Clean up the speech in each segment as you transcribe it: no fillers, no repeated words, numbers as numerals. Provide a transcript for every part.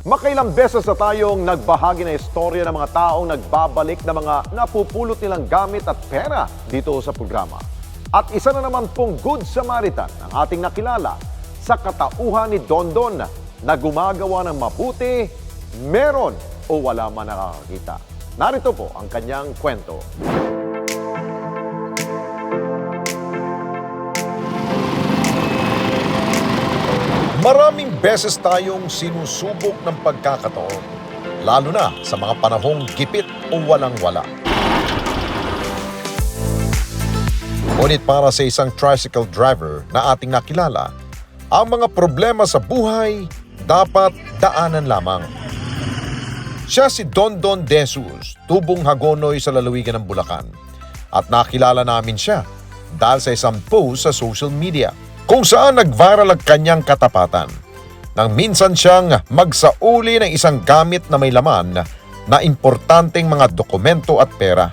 Makailang beses na tayong nagbahagi ng istorya ng mga taong nagbabalik na mga napupulot nilang gamit at pera dito sa programa. At isa na naman pong Good Samaritan ang ating nakilala sa katauhan ni Dondon na gumagawa ng mabuti, meron o wala man nakakakita. Narito po ang kanyang kwento. Maraming beses tayong sinusubok ng pagkakataon, lalo na sa mga panahong gipit o walang-wala. Ngunit para sa isang tricycle driver na ating nakilala, ang mga problema sa buhay dapat daanan lamang. Siya si Dondon De Jesus, tubong Hagonoy sa lalawigan ng Bulacan. At nakilala namin siya dahil sa isang post sa social media kung saan nag-viral ang kanyang katapatan nang minsan siyang magsauli ng isang gamit na may laman na importanteng mga dokumento at pera.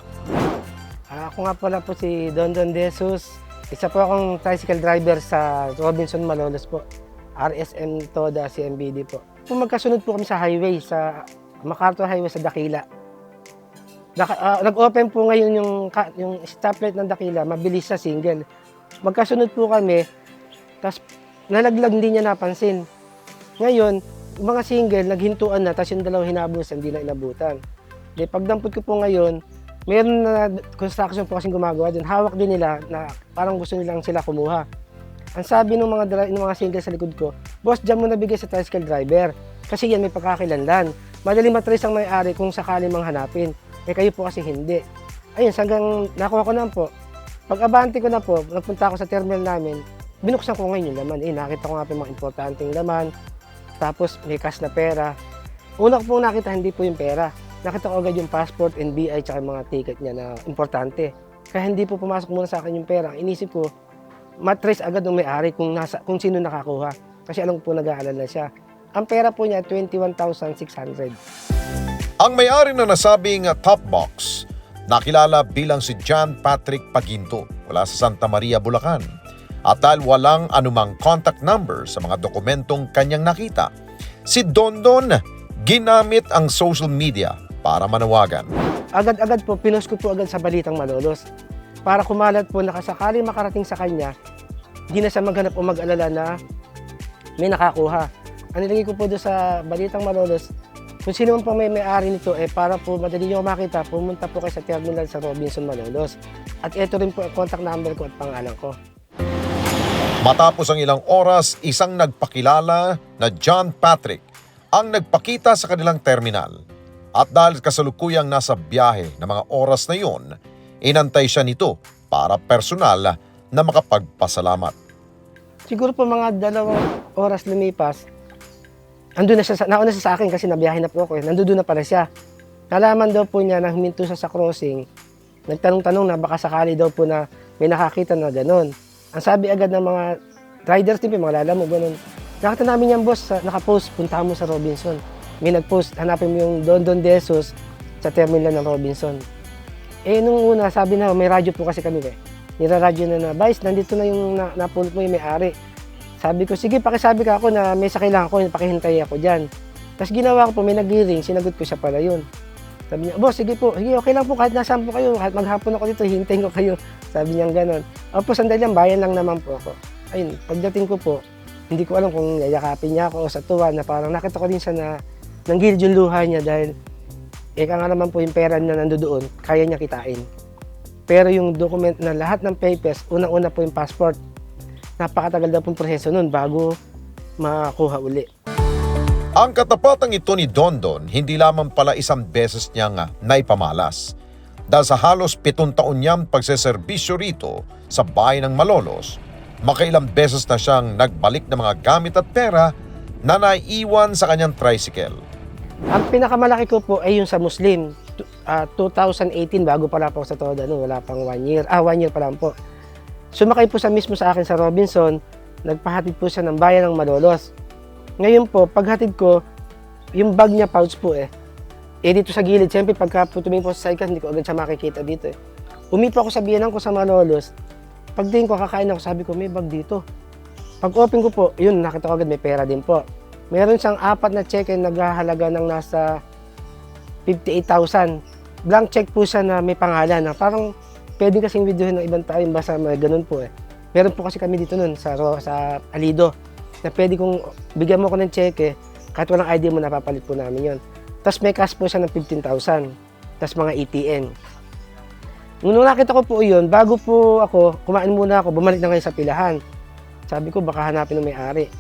Ako nga pala po si Dondon De Jesus. Isa po akong tricycle driver sa Robinson, Malolos po. RSM Toda, CMBD po. Magkasunod po kami sa highway, sa MacArthur Highway sa Dakila. Nag-open po ngayon yung stoplight ng Dakila, mabilis sa single. Magkasunod po kami, tapos nalaglag, hindi niya napansin. Ngayon, yung mga single, naghintuan na, tapos yung dalawang hinabusan, hindi na inabutan. Di, pagdampot ko po ngayon, meron na construction po kasing gumagawa dun. Hawak din nila na parang gusto nilang sila kumuha. Ang sabi ng mga single sa likod ko, "Boss, dyan mo nabigay sa tricycle driver. Kasi yan may pagkakilanlan. Madali matrace ang may-ari kung sakali mang hanapin. Eh kayo po kasi hindi." Ayun, hanggang nakuha ko na po. Pag-abante ko na po, nagpunta ako sa terminal namin, binuksan ko ngayon yung laman. Nakita ko nga po yung mga importanteng laman. Tapos may cash na pera. Una ko pong nakita, hindi po yung pera. Nakita ko agad yung passport, NBI, tsaka yung mga ticket niya na importante. Kaya hindi po pumasok muna sa akin yung pera. Ang inisip ko, matrace agad ng may-ari kung sino nakakuha. Kasi alam ko po nag-aalala siya. Ang pera po niya, 21,600. Ang may-ari na nasabing top box, nakilala bilang si John Patrick Paginto mula sa Santa Maria, Bulacan. At dahil walang anumang contact number sa mga dokumentong kanyang nakita, si Dondon ginamit ang social media para manawagan. Agad-agad po, pinost ko po agad sa Balitang Malolos. Para kumalat po, nakasakali makarating sa kanya, di na siya maghanap o mag-alala na may nakakuha. Ang nilagay ko po doon sa Balitang Malolos, kung sino man po may-ari nito, para po madali nyo makita, pumunta po kayo sa terminal sa Robinson, Malolos. At ito rin po ang contact number ko at pangalan ko. Matapos ang ilang oras, isang nagpakilala na John Patrick ang nagpakita sa kanilang terminal. At dahil kasalukuyang nasa biyahe na mga oras na yon, inantay siya nito para personal na makapagpasalamat. Siguro po mga 2 oras lumipas, nauna siya sa akin kasi nabiyahe na po ako. Nandoon na pala siya. Nalaman daw po niya na huminto siya sa crossing. Nagtanong-tanong na baka sakali daw po na may nakakita na gano'n. Ang sabi agad ng mga riders din, mga lala mo, gano'n. Nakita namin yan, boss, nakapost, punta mo sa Robinson. May nagpost, hanapin mo yung Dondon De Jesus sa terminal ng Robinson. Nung una, sabi na, may radyo po kasi kami niraradyo na Vice, nandito na yung napulot mo yung may-ari. Sabi ko, sige, pakisabi ka ako na may sakay lang ako, pakihintay ako dyan. Tapos ginawa ko po, may nag-ring, sinagot ko siya pala yun. Sabi niya, boss, sige po, sige, okay lang po, kahit nasaan po kayo, kahit maghapon ako dito, hintayin ko kayo. Sabi niya gano'n. Opo, sandali lang, bayan lang naman po ako. Ayun, pagdating ko po, hindi ko alam kung yayakapin niya ako o sa tuwa na parang nakita ko din siya na nanggilid yung luha niya dahil eka nga naman po yung pera na nandoon, kaya niya kitain. Pero yung document na lahat ng papers, unang-una po yung passport, napakatagal daw pong proseso nun bago makakuha uli. Ang katapatang ito ni Dondon, hindi lamang pala isang beses niyang naipamalas. Dahil sa halos 7 taon niyang pagseserbisyo rito sa bayan ng Malolos, makailang beses na siyang nagbalik ng mga gamit at pera na naiiwan sa kanyang tricycle. Ang pinakamalaki ko po ay yung sa Muslim. 2018, bago pa lang po sa Toda, wala pang 1 year. 1 year pa lang po. Sumakay po mismo sa akin sa Robinson, nagpahatid po siya ng bayan ng Malolos. Ngayon po, paghatid ko, yung bag niya pouch po dito sa gilid, siyempre pagka tumingin po sa sidecar, hindi ko agad siya makikita dito Umipo ako sa biyanan ko sa Malolos. Pagdating ko, kakain ako, sabi ko, may bag dito. Pag open ko po, yun, nakita ko agad may pera din po. Meron siyang 4 na cheque na naghahalaga ng nasa 58,000. Blank check po siya na may pangalan na parang pwede kasing videohin ng ibang tao yung basta may ganun po eh. Meron po kasi kami dito nun sa Alido na pwede kong bigyan mo ko ng cheque kahit walang ID mo napapalit po namin yon. Tapos may cash po siya ng 15,000. Tapos mga ATM. Nung nakita ko po yun, bago po ako, kumain muna ako, bumalik na kayo sa pilahan. Sabi ko, baka hanapin ng may-ari.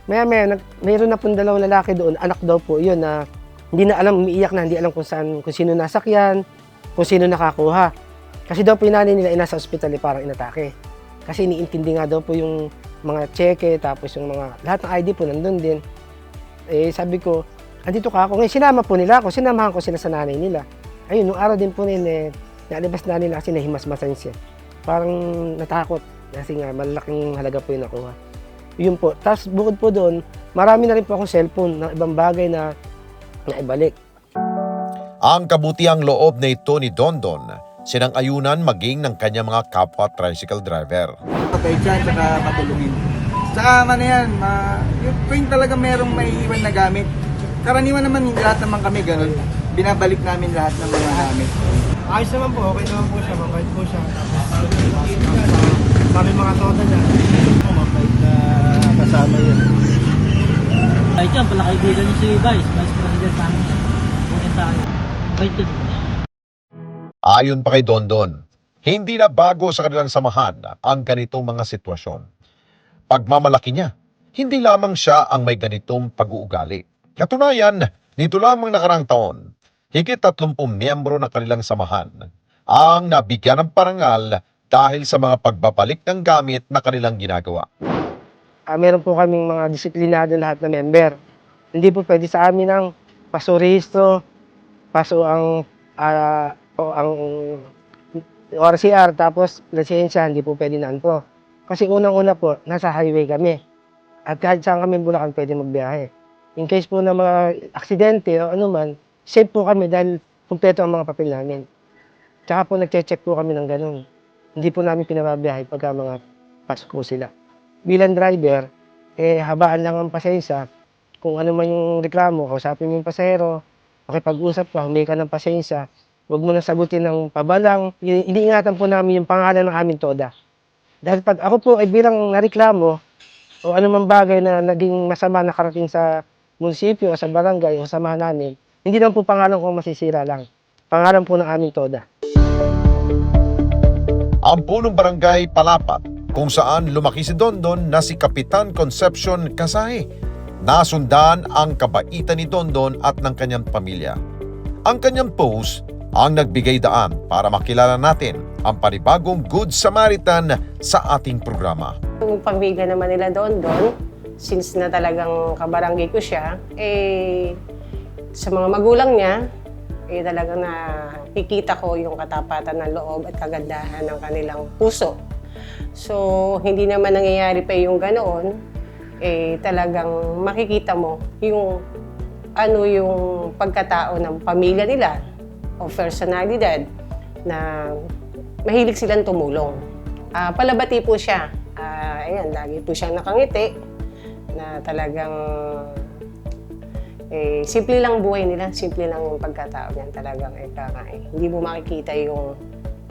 Maya-maya, mayroon na pong 2 lalaki doon, anak daw po yun na hindi na alam, umiiyak na, hindi alam kung sino nasakyan, kung sino nakakuha. Kasi daw po yung nanay nila ay nasa ospital parang inatake. Kasi iniintindi nga daw po yung mga cheque, tapos yung mga, lahat ng ID po nandun din. Eh sabi ko, andito ka ako. Ngayon sinama po nila ako, sinamahan ko sila sa nanay nila. Ayun, nung araw din po nila, nalibas na nila kasi nahimasmasan siya. Parang natakot kasi nga malaking halaga po yung nakuha. Yun po. Tapos bukod po doon, marami na rin po akong cellphone ng ibang bagay na naibalik. Ang kabutiang loob na ito ni Dondon, sinang-ayunan maging ng kanyang mga kapwa tricycle driver. Patay dyan, saka patulungin. Saka ano yan, yung tuwing talaga merong may iwan na gamit. Karaniwan naman, hindi lahat naman kami ganun. Binabalik namin lahat ng mga gamit. Ayos naman po, okay naman po siya, mabait po siya. Sabi mga toda niya, mabait na kasama yun. Ay dyan, pala kaibigan niyo si Vice President namin. Pumunta kayo. Bait yun. Ayon pa kay Dondon, hindi na bago sa kanilang samahan ang ganitong mga sitwasyon. Pagmamalaki niya, hindi lamang siya ang may ganitong pag-uugali. Katunayan, nito lamang nakarang taon, higit 30 miyembro ng kanilang samahan ang nabigyan ng parangal dahil sa mga pagbabalik ng gamit na kanilang ginagawa. Meron po kaming mga disiplinado lahat na member. Hindi po pwede sa amin ang paso rehistro, paso ang ORCR, tapos lisensya, hindi po pwede naan po. Kasi unang-una po, nasa highway kami. At kahit saan kami Bulacan pwede magbiyahe. In case po na mga aksidente o anuman, safe po kami dahil kumpleto ang mga papel namin. Tsaka po nagche-check po kami ng ganun. Hindi po namin pinababiyahe pagka mga pasok po sila. Bilang driver, habaan lang ang pasensya. Kung ano man yung reklamo, kausapin mo yung pasahero, makipag-usap ka, humingi ka ng pasensya. Huwag mo na sagutin ng pabalang. Iniingatan po namin yung pangalan ng aming toda. Dahil pag ako po ay bilang nareklamo, o anumang bagay na naging masama nakarating sa munisipyo o sa barangay o samahan namin, hindi lang po pangalan ko masisira lang. Pangalan po ng aming toda. Ang punong barangay Palapat, kung saan lumaki si Dondon na si Kapitan Concepcion Kasahe. Nasundan ang kabaitan ni Dondon at ng kanyang pamilya. Ang kanyang post ang nagbigay daan para makilala natin ang panibagong Good Samaritan sa ating programa. Yung pamilya naman nila Dondon, since na talagang kabarangay ko siya, sa mga magulang niya, talagang nakikita ko yung katapatan ng loob at kagandahan ng kanilang puso. So, hindi naman nangyayari pa yung ganoon, talagang makikita mo yung yung pagkatao ng pamilya nila o personalidad na mahilig silang tumulong. Palabati po siya. Ayan, lagi po siyang nakangiti na talagang simple lang buhay nila, simple lang yung pagkatao niyan talagang hindi mo makikita yung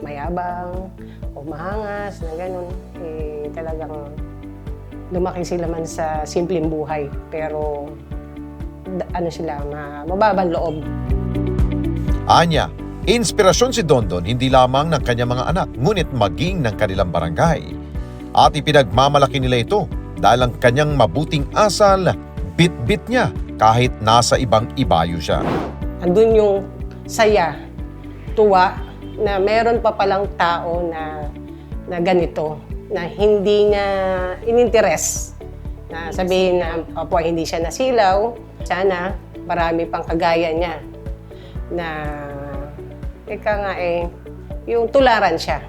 mayabang o mahangas na gano'n. Talagang lumaki sila man sa simpleng buhay pero sila, mababang loob. Anya, inspirasyon si Dondon hindi lamang ng kanyang mga anak, ngunit maging ng kanilang barangay. At ipinagmamalaki nila ito dahil ang kanyang mabuting asal, bit-bit niya kahit nasa ibang ibayo siya. Andun yung saya, tuwa, na meron pa palang tao na ganito, na hindi niya ininteres. Na sabihin na, opo, hindi siya nasilaw, sana marami pang kagaya niya. Na, yung tularan siya.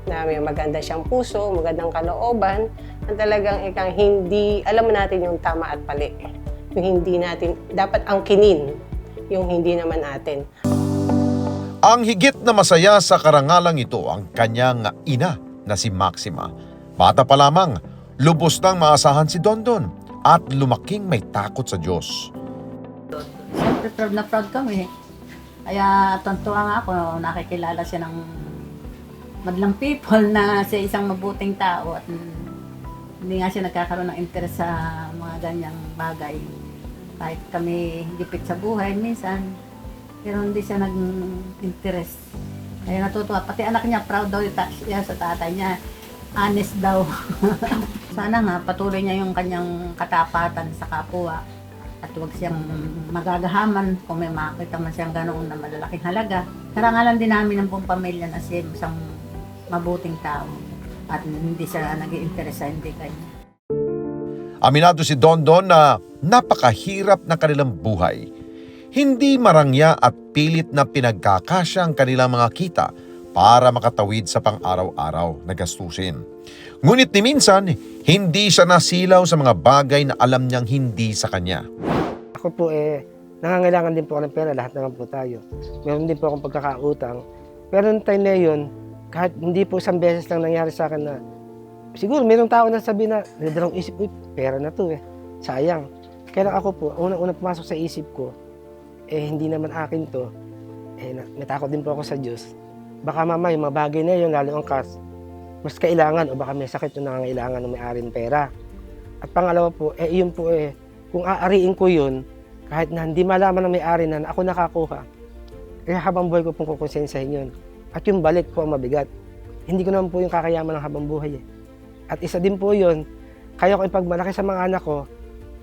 Na may maganda siyang puso, magandang kalooban, na talagang hindi, alam natin yung tama at mali. Yung hindi natin, dapat angkinin yung hindi naman natin. Ang higit na masaya sa karangalang ito ang kanyang ina na si Maxima. Bata pa lamang, lubos nang maasahan si Dondon. at lumaking may takot sa Diyos. Siyempre, proud na proud kami. Kaya tontuwa nga ako, nakikilala siya ng madlang people na siya isang mabuting tao at hindi nga siya nagkakaroon ng interest sa mga ganyang bagay. Kahit kami gipit sa buhay minsan, pero hindi siya nag-interest. Kaya natutuwa. Pati anak niya, proud daw siya sa tatay niya. Honest daw. Sana nga, patuloy niya yung kanyang katapatan sa kapwa. At huwag siyang magagahaman kung may makita man siyang ganoon na malalaking halaga. Karangalan din namin ng buong pamilya na siya isang mabuting tao. At hindi siya nag-i-interest sa hindi kanya. Aminado si Dondon na napakahirap ng kanilang buhay. Hindi marangya at pilit na pinagkakasya ang kanilang mga kita para makatawid sa pang-araw-araw na gastusin. Ngunit ni minsan, hindi siya nasilaw sa mga bagay na alam niyang hindi sa kanya. Ako po nangangailangan din po ako ng pera, lahat naman po tayo. Meron din po akong pagkakautang. Pero noong time na yun, kahit hindi po isang beses lang nangyari sa akin na, siguro mayroong tao na sabi na, nadalang isip ko, pera na to sayang. Kaya lang ako po, unang-unang pumasok sa isip ko, hindi naman akin to, natakot din po ako sa Diyos. Baka mama, yung mga bagay na yun, lalo ang cash, mas kailangan o baka may sakit yung nangangailangan ng may-ari ng pera. At pangalawa po, yun po kung aariin ko yun, kahit na hindi malaman ng may-ari na ako nakakuha, habang buhay ko pong kukonsensahin yun. At yung balik po ang mabigat. Hindi ko naman po yung kakayaman ng habang buhay. At isa din po yun, kaya ko ipagmalaki sa mga anak ko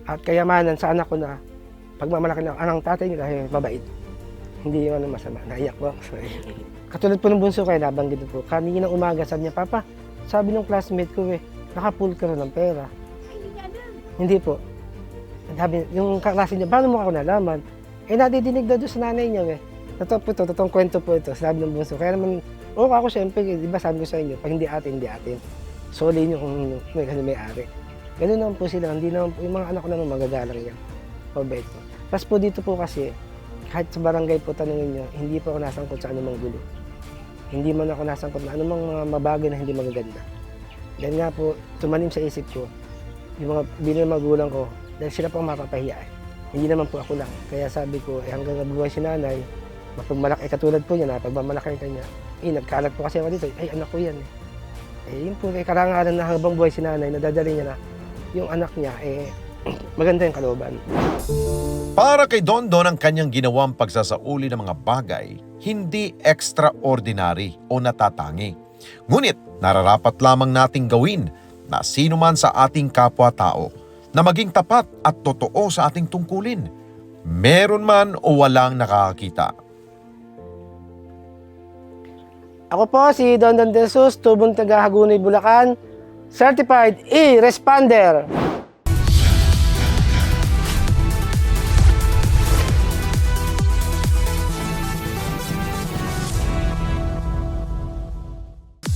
at kayamanan sa anak ko na pagmamalaki ng anang tatay nila ay mabait. Hindi yun masama. Naiyak po. Katulad po ng bunso kayo, nabanggit po. Kanina umaga, sabi niya, Papa, sabi ng classmate ko nakapool ka rin ng pera. Hindi po. Sabi, yung kaklase niya, paano mo ako nalaman? Nadidinig daw doon sa nanay niya. Totoo po ito, totoong kwento po ito, sabi ng bunso. Kaya naman, ako siyempre, di ba sabi ko sa inyo, pag hindi atin, hindi atin. Soli niyo kung may-ari. Ganun naman po sila, hindi naman po, yung mga anak ko naman magagalang yan. Mabait po. Tapos po dito po kasi, kahit sa barangay po tanungin niyo, hindi po ako nasangkot sa anumang gulo. Hindi man ako nasangkot na anumang mga mabagay na hindi magaganda. Dahil nga po, tumanim sa isip ko, yung mga binili magulang ko, dahil sila po ang mapapahiya. Hindi naman po ako lang. Kaya sabi ko, hanggang nabuhay si nanay, mapagmalaki, katulad po niya na pagmamalaki kanya. Nagkalat po kasi ako dito, anak ko yan. Yun po, karangalan na habang buhay si nanay, nadadali niya na yung anak niya, maganda yung kalooban. Para kay Dondon ang kanyang ginawang pagsasauli ng mga bagay, hindi extraordinary o natatangi. Ngunit nararapat lamang nating gawin na sino man sa ating kapwa-tao na maging tapat at totoo sa ating tungkulin, meron man o walang nakakakita. Ako po si Dondon De Jesus, tubong taga Hagunoy, Bulacan, Certified E-Responder.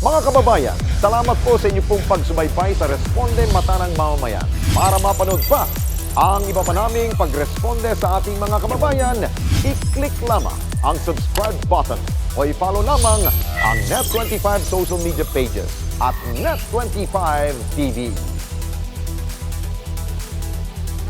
Mga kababayan, salamat po sa inyo pong pagsubaybay sa Responde Mata ng Mamamayan. Para mapanood pa ang iba pa naming pagresponde sa ating mga kababayan, i-click lamang ang subscribe button o i-follow lamang ang Net25 social media pages at Net25 TV.